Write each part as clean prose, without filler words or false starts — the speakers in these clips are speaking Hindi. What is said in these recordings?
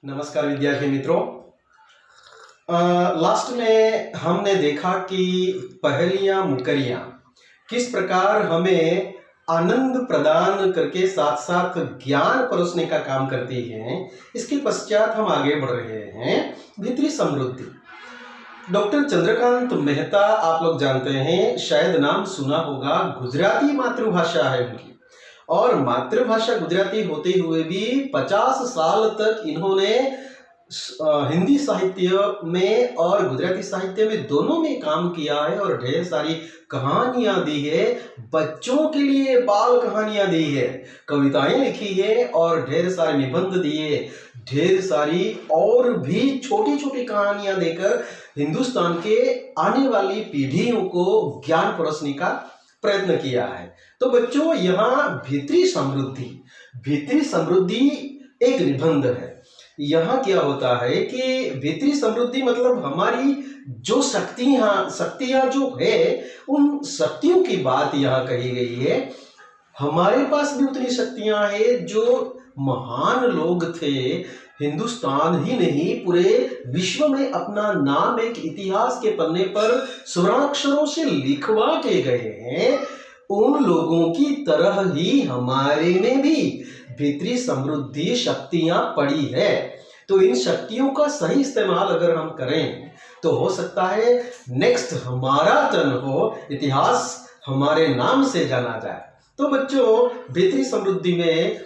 नमस्कार विद्यार्थी मित्रों। लास्ट में हमने देखा कि पहेलियां मुकरियां किस प्रकार हमें आनंद प्रदान करके साथ साथ ज्ञान परोसने का काम करती हैं। इसके पश्चात हम आगे बढ़ रहे हैं भीतरी समृद्धि। डॉक्टर चंद्रकांत मेहता आप लोग जानते हैं, शायद नाम सुना होगा। गुजराती मातृभाषा है उनकी, और मातृभाषा गुजराती होते हुए भी 50 साल तक इन्होंने हिंदी साहित्य में और गुजराती साहित्य में दोनों में काम किया है और ढेर सारी कहानियां दी है। बच्चों के लिए बाल कहानियां दी है, कविताएं लिखी है और ढेर सारे निबंध दिए, ढेर सारी और भी छोटी छोटी कहानियां देकर हिंदुस्तान के आने वाली पीढ़ियों को ज्ञान परोसने का प्रयत्न किया है। तो बच्चों, यहाँ भीतरी समृद्धि एक निबंध है। यहाँ क्या होता है कि भीतरी समृद्धि मतलब हमारी जो शक्तियां जो है, उन शक्तियों की बात यहाँ कही गई है। हमारे पास भी उतनी शक्तियां हैं जो महान लोग थे, हिंदुस्तान ही नहीं पूरे विश्व में अपना नाम एक इतिहास के पन्ने पर स्वर्णाक्षरों से लिखवा के गए हैं। उन लोगों की तरह ही हमारे में भी भीतरी समृद्धि शक्तियां पड़ी है। तो इन शक्तियों का सही इस्तेमाल अगर हम करें तो हो सकता है नेक्स्ट हमारा टर्न हो, इतिहास हमारे नाम से जाना जाए। तो बच्चों, भीतरी समृद्धि में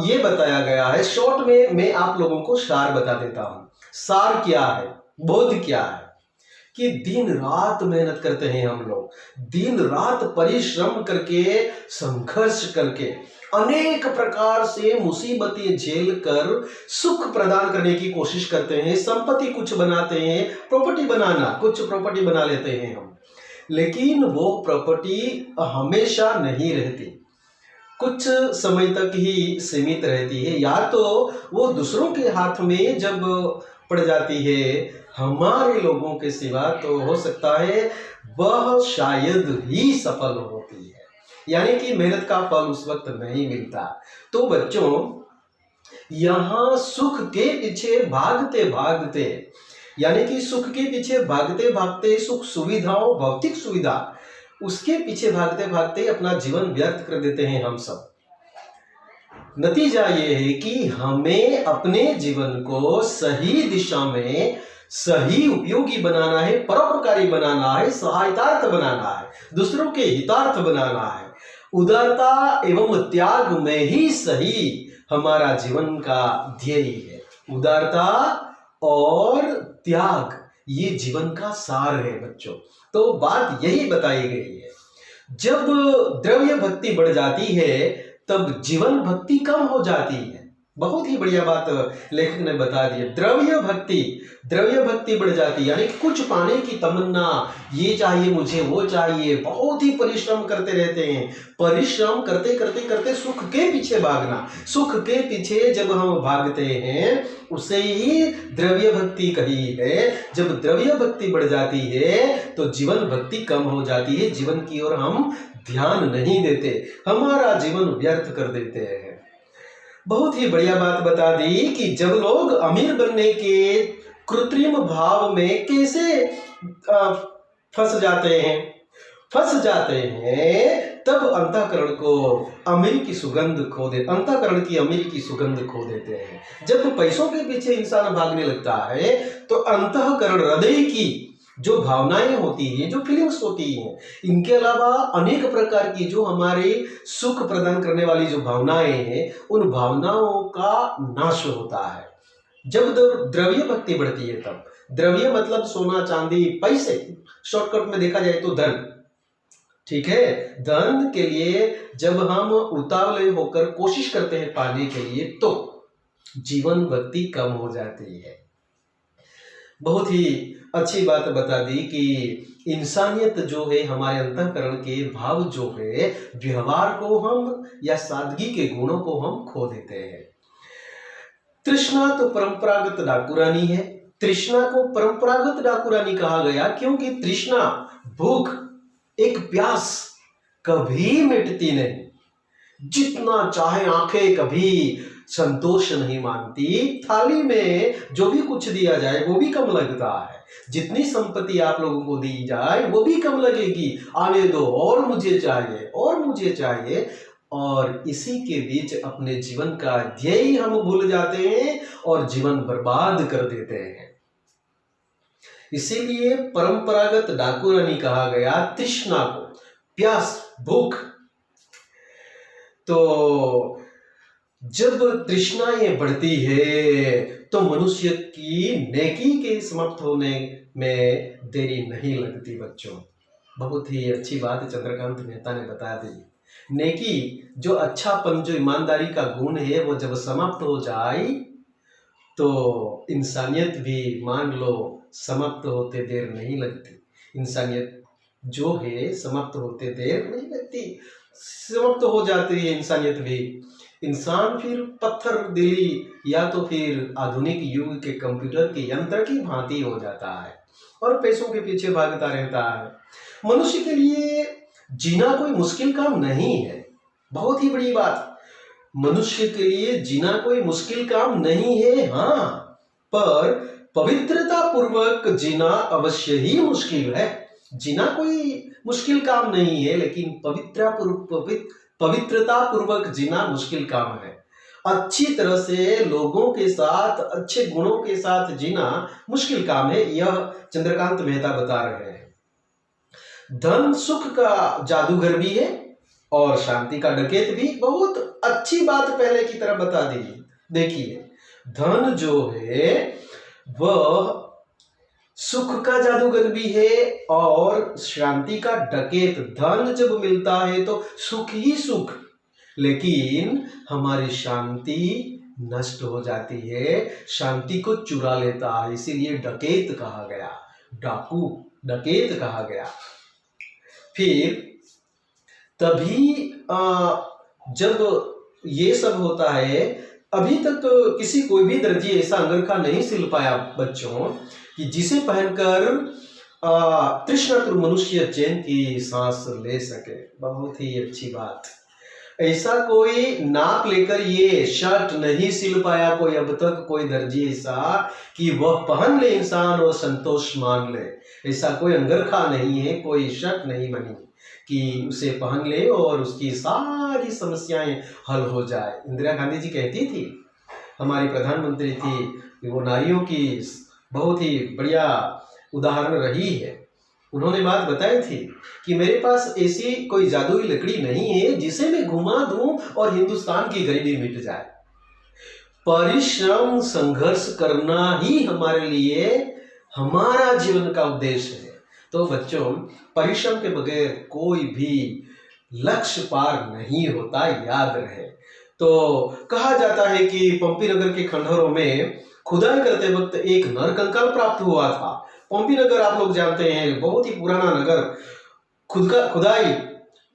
ये बताया गया है। शॉर्ट में मैं आप लोगों को सार बता देता हूं। सार क्या है, बोध क्या है कि दिन रात मेहनत करते हैं हम लोग, दिन रात परिश्रम करके, संघर्ष करके, अनेक प्रकार से मुसीबतें झेल कर सुख प्रदान करने की कोशिश करते हैं। संपत्ति कुछ बनाते हैं, कुछ प्रॉपर्टी बना लेते हैं हम, लेकिन वो प्रॉपर्टी हमेशा नहीं रहती, कुछ समय तक ही सीमित रहती है। या तो वो दूसरों के हाथ में जब पड़ जाती है, हमारे लोगों के सिवा, तो हो सकता है वह शायद ही सफल होती है, यानी कि मेहनत का फल उस वक्त नहीं मिलता। तो बच्चों, यहां सुख के पीछे भागते भागते, यानी कि सुख के पीछे भागते भागते, सुख सुविधाओं, भौतिक सुविधा, उसके पीछे भागते भागते अपना जीवन व्यर्थ कर देते हैं हम सब। नतीजा ये है कि हमें अपने जीवन को सही दिशा में सही उपयोगी बनाना है, परोपकारी बनाना है, सहायतार्थ बनाना है, दूसरों के हितार्थ बनाना है। उदारता एवं त्याग में ही सही हमारा जीवन का ध्येय है। उदारता और त्याग, ये जीवन का सार है बच्चों। तो बात यही बताई गई है। जब द्रव्य भक्ति बढ़ जाती है तब जीवन भक्ति कम हो जाती है। बहुत ही बढ़िया बात लेखक ने बता दी। द्रव्य भक्ति बढ़ जाती है, यानी कुछ पाने की तमन्ना, ये चाहिए मुझे, वो चाहिए, बहुत ही परिश्रम करते रहते हैं। परिश्रम करते करते करते सुख के पीछे भागना, सुख के पीछे जब हम भागते हैं उसे ही द्रव्य भक्ति कही है। जब द्रव्य भक्ति बढ़ जाती है तो जीवन भक्ति कम हो जाती है, जीवन की ओर हम ध्यान नहीं देते, हमारा जीवन व्यर्थ कर देते हैं। बहुत ही बढ़िया बात बता दी कि जब लोग अमीर बनने के कृत्रिम भाव में कैसे फंस जाते हैं, तब अंतःकरण की अमीरी की सुगंध खो देते हैं। जब पैसों के पीछे इंसान भागने लगता है तो अंतःकरण, हृदय की जो भावनाएं होती हैं, जो फीलिंग्स होती हैं, इनके अलावा अनेक प्रकार की जो हमारे सुख प्रदान करने वाली जो भावनाएं हैं, उन भावनाओं का नाश होता है। जब द्रव्य भक्ति बढ़ती है तब, द्रव्य मतलब सोना चांदी, पैसे, शॉर्टकट में देखा जाए तो धन, ठीक है। धन के लिए जब हम उतावले होकर कोशिश करते हैं पाने के लिए, तो जीवन भक्ति कम हो जाती है। बहुत ही अच्छी बात बता दी कि इंसानियत जो है, हमारे अंतःकरण के भाव जो है, व्यवहार को हम या सादगी के गुणों को हम खो देते हैं। तृष्णा तो परंपरागत डाकुरानी है। तृष्णा को परंपरागत डाकुरानी कहा गया क्योंकि तृष्णा, भूख, एक प्यास कभी मिटती नहीं। जितना चाहे आंखें कभी संतोष नहीं मानती। थाली में जो भी कुछ दिया जाए वो भी कम लगता है, जितनी संपत्ति आप लोगों को दी जाए वो भी कम लगेगी। आने दो, और मुझे चाहिए, और मुझे चाहिए, और इसी के बीच अपने जीवन का ध्येय हम भूल जाते हैं और जीवन बर्बाद कर देते हैं। इसीलिए परंपरागत डाकू रानी कहा गया तृष्णा को, प्यास, भूख। तो जब तृष्णाएं बढ़ती है तो मनुष्य की नेकी के समाप्त होने में देरी नहीं लगती। बच्चों, बहुत ही अच्छी बात चंद्रकांत मेहता ने बता दी। नेकी, जो अच्छापन, जो ईमानदारी का गुण है, वो जब समाप्त हो जाए तो इंसानियत भी मान लो समाप्त होते देर नहीं लगती। इंसानियत जो है समाप्त होते देर नहीं लगती, समाप्त हो जाती है इंसानियत भी। इंसान फिर पत्थर दिली या तो फिर आधुनिक युग के कंप्यूटर के यंत्र की भांति हो जाता है और पैसों के पीछे भागता रहता है। मनुष्य के लिए जीना कोई मुश्किल काम नहीं है, बहुत ही बड़ी बात। मनुष्य के लिए जीना कोई मुश्किल काम नहीं है, हाँ, पर पवित्रता पूर्वक जीना अवश्य ही मुश्किल है। जीना कोई मुश्किल काम नहीं है, लेकिन पवित्रता पूर्वक जीना मुश्किल काम है। अच्छी तरह से लोगों के साथ, अच्छे गुणों के साथ जीना मुश्किल काम है, यह चंद्रकांत मेहता बता रहे हैं। धन सुख का जादूगर भी है और शांति का डकैत भी। बहुत अच्छी बात पहले की तरह बता दी। देखिए, धन जो है वह सुख का जादूगर भी है और शांति का डकैत। धन जब मिलता है तो सुख ही सुख, लेकिन हमारी शांति नष्ट हो जाती है, शांति को चुरा लेता है, इसीलिए डकैत कहा गया, डाकू, डकैत कहा गया। फिर तभी जब ये सब होता है, अभी तक किसी कोई भी दर्जी ऐसा अंगरखा नहीं सिल पाया बच्चों कि जिसे पहनकर तृष्णातुर मनुष्य चैन की सांस ले सके। बहुत ही अच्छी बात। ऐसा कोई नाप लेकर ये शर्ट नहीं सिल पाया कोई अब तक, कोई दर्जी ऐसा कि वह पहन ले इंसान और संतोष मान ले। ऐसा कोई अंगरखा नहीं है, कोई शर्ट नहीं बनी कि उसे पहन ले और उसकी सारी समस्याएं हल हो जाए। इंदिरा गांधी जी कहती थी, हमारी प्रधानमंत्री थी, वो नारियों की बहुत ही बढ़िया उदाहरण रही है। उन्होंने बात बताई थी कि मेरे पास ऐसी कोई जादुई लकड़ी नहीं है जिसे मैं घुमा दूं और हिंदुस्तान की गरीबी मिट जाए। परिश्रम, संघर्ष करना ही हमारे लिए हमारा जीवन का उद्देश्य है। तो बच्चों, परिश्रम के बगैर कोई भी लक्ष्य पार नहीं होता, याद रहे। तो कहा जाता है कि पंपी नगर के खंडहरों में खुदाई करते वक्त एक नरकंकाल प्राप्त हुआ था। पंपी नगर आप लोग जानते हैं, बहुत ही पुराना नगर। खुदाई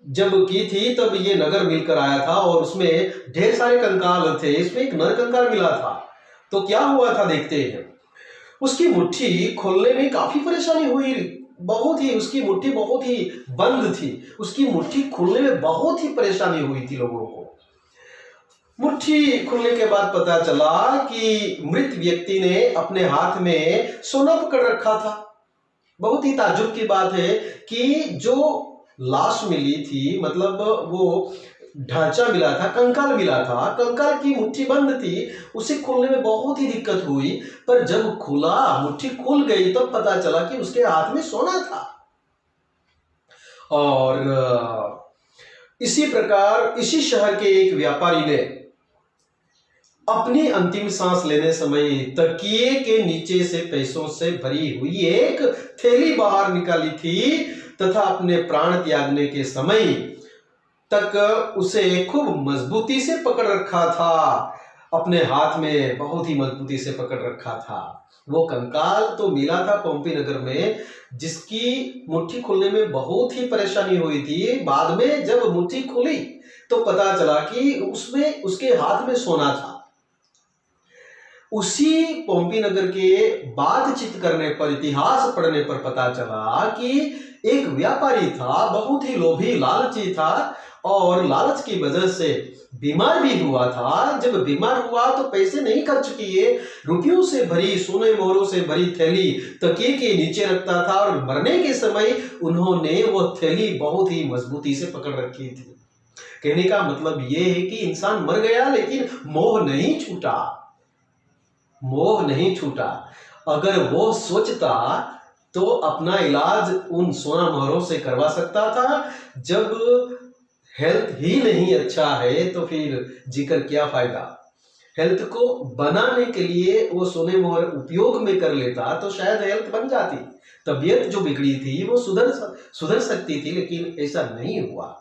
जब की थी तब ये नगर मिलकर आया था और उसमें ढेर सारे कंकाल थे, इसमें एक नरकंकाल मिला था। तो क्या हुआ था देखते हैं। उसकी मुट्ठी खोलने में काफी परेशानी हुई, बहुत ही, उसकी मुट्ठी बहुत ही बंद थी, उसकी मुट्ठी खोलने में बहुत ही परेशानी हुई थी लोगों को। मुट्ठी खुलने के बाद पता चला कि मृत व्यक्ति ने अपने हाथ में सोना पकड़ रखा था। बहुत ही ताज्जुब की बात है कि जो लाश मिली थी, मतलब वो ढांचा मिला था, कंकाल मिला था, कंकाल की मुट्ठी बंद थी, उसे खोलने में बहुत ही दिक्कत हुई। पर जब खुला, मुट्ठी खुल गई, तब पता चला कि उसके हाथ में सोना था। और इसी प्रकार इसी शहर के एक व्यापारी ने अपनी अंतिम सांस लेने समय तकिए के नीचे से पैसों से भरी हुई एक थैली बाहर निकाली थी तथा अपने प्राण त्यागने के समय तक उसे खूब मजबूती से पकड़ रखा था। अपने हाथ में बहुत ही मजबूती से पकड़ रखा था। वो कंकाल तो मिला था पंपी नगर में, जिसकी मुट्ठी खोलने में बहुत ही परेशानी हुई थी। बाद में जब मुट्ठी खुली तो पता चला कि उसमें, उसके हाथ में सोना था। उसी पंपी नगर के बातचीत करने पर, इतिहास पढ़ने पर पता चला कि एक व्यापारी था, बहुत ही लोभी लालची था और लालच की वजह से बीमार भी हुआ था। जब बीमार हुआ तो पैसे नहीं खर्च किए, रुपयों से भरी, सोने मोहरों से भरी थैली तकिए के नीचे रखता था और मरने के समय उन्होंने वो थैली बहुत ही मजबूती से पकड़ रखी थी। कहने का मतलब ये है कि इंसान मर गया लेकिन मोह नहीं छूटा, मोह नहीं छूटा। अगर वो सोचता तो अपना इलाज उन सोना मोहरों से करवा सकता था। जब हेल्थ ही नहीं अच्छा है तो फिर जीकर क्या फायदा। हेल्थ को बनाने के लिए वो सोने मोहर उपयोग में कर लेता तो शायद हेल्थ बन जाती, तबीयत जो बिगड़ी थी वो सुधर सकती थी, लेकिन ऐसा नहीं हुआ।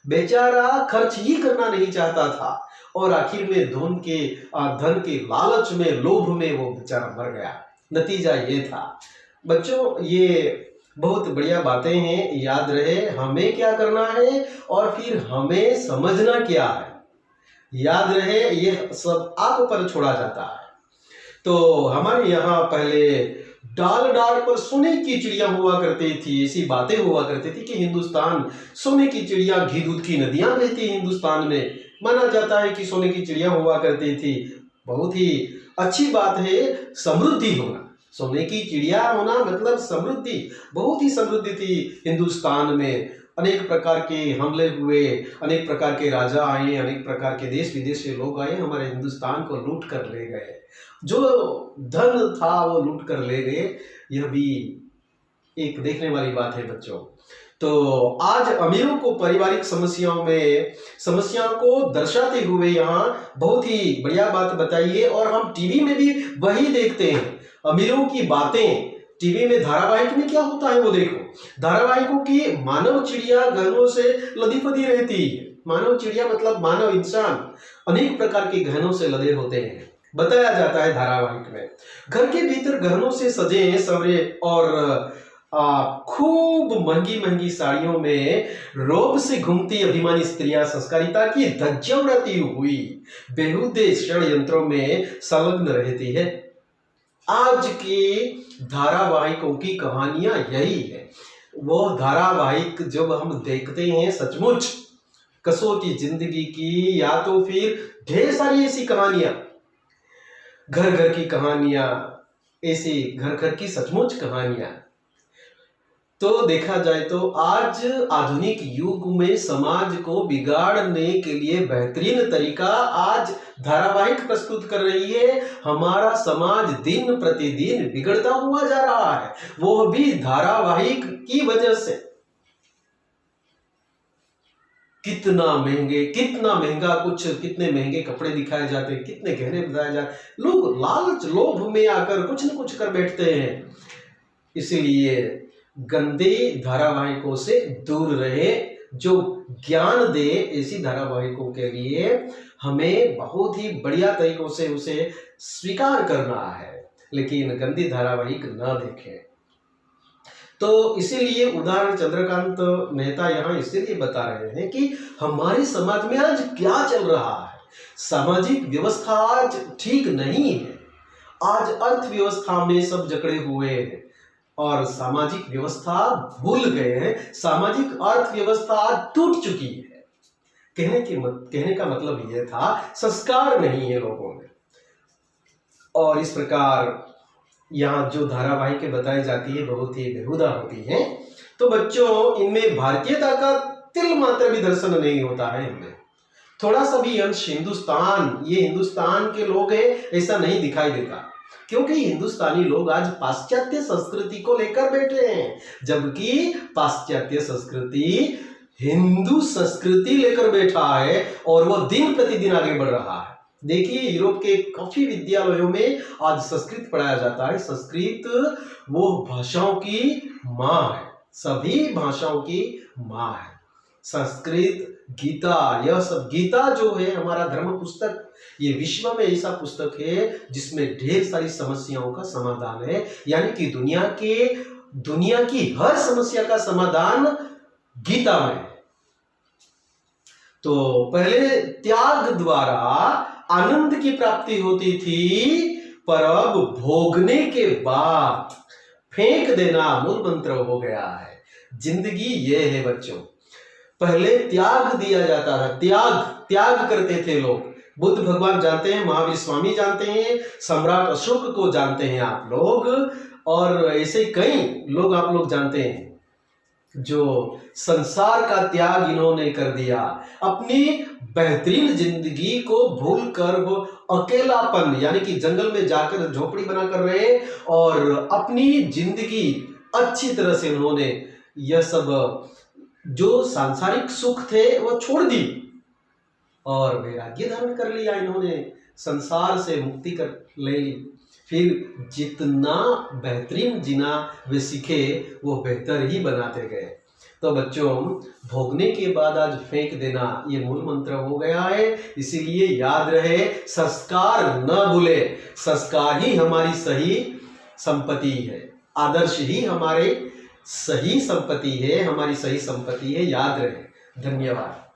बेचारा खर्च ही करना नहीं चाहता था और आखिर में धन के लालच में, लोभ में वो बेचारा मर गया। नतीजा ये था। बच्चों, ये बहुत बढ़िया बातें हैं, याद रहे हमें क्या करना है और फिर हमें समझना क्या है। याद रहे ये सब आप पर छोड़ा जाता है। तो हमारे यहाँ पहले डाल डाल पर सोने की चिड़िया हुआ करती थी, ऐसी बातें हुआ करती थी कि हिंदुस्तान सोने की चिड़िया, घी दूध की नदियां बहती हिंदुस्तान में। माना जाता है कि सोने की चिड़िया हुआ करती थी। बहुत ही अच्छी बात है समृद्धि होना। सोने की चिड़िया होना मतलब समृद्धि, बहुत ही समृद्धि थी हिंदुस्तान में। अनेक प्रकार के हमले हुए, अनेक प्रकार के राजा आए, अनेक प्रकार के देश विदेश से लोग आए, हमारे हिंदुस्तान को लूट कर ले गए। जो धन था वो लूट कर ले गए। यह भी एक देखने वाली बात है बच्चों। तो आज अमीरों को पारिवारिक समस्याओं को दर्शाते हुए यहाँ बहुत ही बढ़िया बात बताई है। और हम टीवी में भी वही देखते हैं, अमीरों की बातें। टीवी में धारावाहिक में क्या होता है वो देखो। धारावाहिकों की मानव चिड़िया गहनों से लदी फदी रहती है। मानव चिड़िया मतलब मानव इंसान अनेक प्रकार के गहनों से लदे होते हैं, बताया जाता है धारावाहिक में। घर के भीतर गहनों से सजे संवरे और खूब महंगी महंगी साड़ियों में रोब से घूमती अभिमानी स्त्रियां संस्कारिता की धज्जियां उड़ाती हुई बेहुदे षड्यंत्रों में संलग्न रहती है। आज की धारावाहिकों की कहानियां यही है। वो धारावाहिक जब हम देखते हैं सचमुच कसौटी जिंदगी की, या तो फिर ढेर सारी ऐसी कहानियां, घर घर की कहानियां, ऐसी घर घर की सचमुच कहानियां। तो देखा जाए तो आज आधुनिक युग में समाज को बिगाड़ने के लिए बेहतरीन तरीका आज धारावाहिक प्रस्तुत कर रही है। हमारा समाज दिन प्रतिदिन बिगड़ता हुआ जा रहा है, वो भी धारावाहिक की वजह से। कितना महंगा कुछ, कितने महंगे कपड़े दिखाए जाते हैं, कितने गहने बताए जाते। लोग लालच लोभ में आकर कुछ न कुछ कर बैठते हैं। इसीलिए गंदे धारावाहिकों से दूर रहे। जो ज्ञान दे ऐसी धारावाहिकों के लिए हमें बहुत ही बढ़िया तरीकों से उसे स्वीकार करना है, लेकिन गंदी धारावाहिक ना देखें। तो इसीलिए उदाहरण चंद्रकांत मेहता यहाँ इसीलिए बता रहे हैं कि हमारे समाज में आज क्या चल रहा है। सामाजिक व्यवस्था आज ठीक नहीं है। आज अर्थव्यवस्था में सब जकड़े हुए हैं और सामाजिक व्यवस्था भूल गए हैं। सामाजिक अर्थव्यवस्था टूट चुकी है। कहने का मतलब यह था संस्कार नहीं है लोगों में। और इस प्रकार यहाँ जो धारावाहिकें बताई जाती है बहुत ही बेहुदा होती हैं। तो बच्चों, इनमें भारतीयता का तिल मात्र भी दर्शन नहीं होता है। हमें थोड़ा सा भी अंश ये हिंदुस्तान के लोग हैं ऐसा नहीं दिखाई देता, क्योंकि हिंदुस्तानी लोग आज पाश्चात्य संस्कृति को लेकर बैठे हैं, जबकि पाश्चात्य संस्कृति हिंदू संस्कृति लेकर बैठा है और वो दिन प्रतिदिन आगे बढ़ रहा है। देखिए, यूरोप के काफी विद्यालयों में आज संस्कृत पढ़ाया जाता है। संस्कृत वो भाषाओं की माँ है, सभी भाषाओं की माँ है। संस्कृत, गीता, यह सब, गीता जो है हमारा धर्म पुस्तक, ये विश्व में ऐसा पुस्तक है जिसमें ढेर सारी समस्याओं का समाधान है। यानी कि दुनिया की हर समस्या का समाधान गीता में है। तो पहले त्याग द्वारा आनंद की प्राप्ति होती थी, पर अब भोगने के बाद फेंक देना मूल मंत्र हो गया है। जिंदगी ये है बच्चों। पहले त्याग दिया जाता था, त्याग त्याग करते थे लोग। बुद्ध भगवान जानते हैं, महावीर स्वामी जानते हैं, सम्राट अशोक को जानते हैं आप लोग, और ऐसे कई लोग आप लोग जानते हैं जो संसार का त्याग इन्होंने कर दिया। अपनी बेहतरीन जिंदगी को भूल कर वो अकेलापन यानी कि जंगल में जाकर झोपड़ी बना कर रहे और अपनी जिंदगी अच्छी तरह से उन्होंने यह सब जो सांसारिक सुख थे वो छोड़ दी और वैराग्य धारण कर लिया इन्होंने, संसार से मुक्ति कर ले ली। फिर जितना बेहतरीन जीना वे सीखे वो बेहतर ही बनाते गए। तो बच्चों, भोगने के बाद आज फेंक देना ये मूल मंत्र हो गया है। इसीलिए याद रहे, संस्कार न भूले। संस्कार ही हमारी सही संपत्ति है, आदर्श ही हमारे सही संपत्ति है, हमारी सही संपत्ति है, याद रहे। धन्यवाद।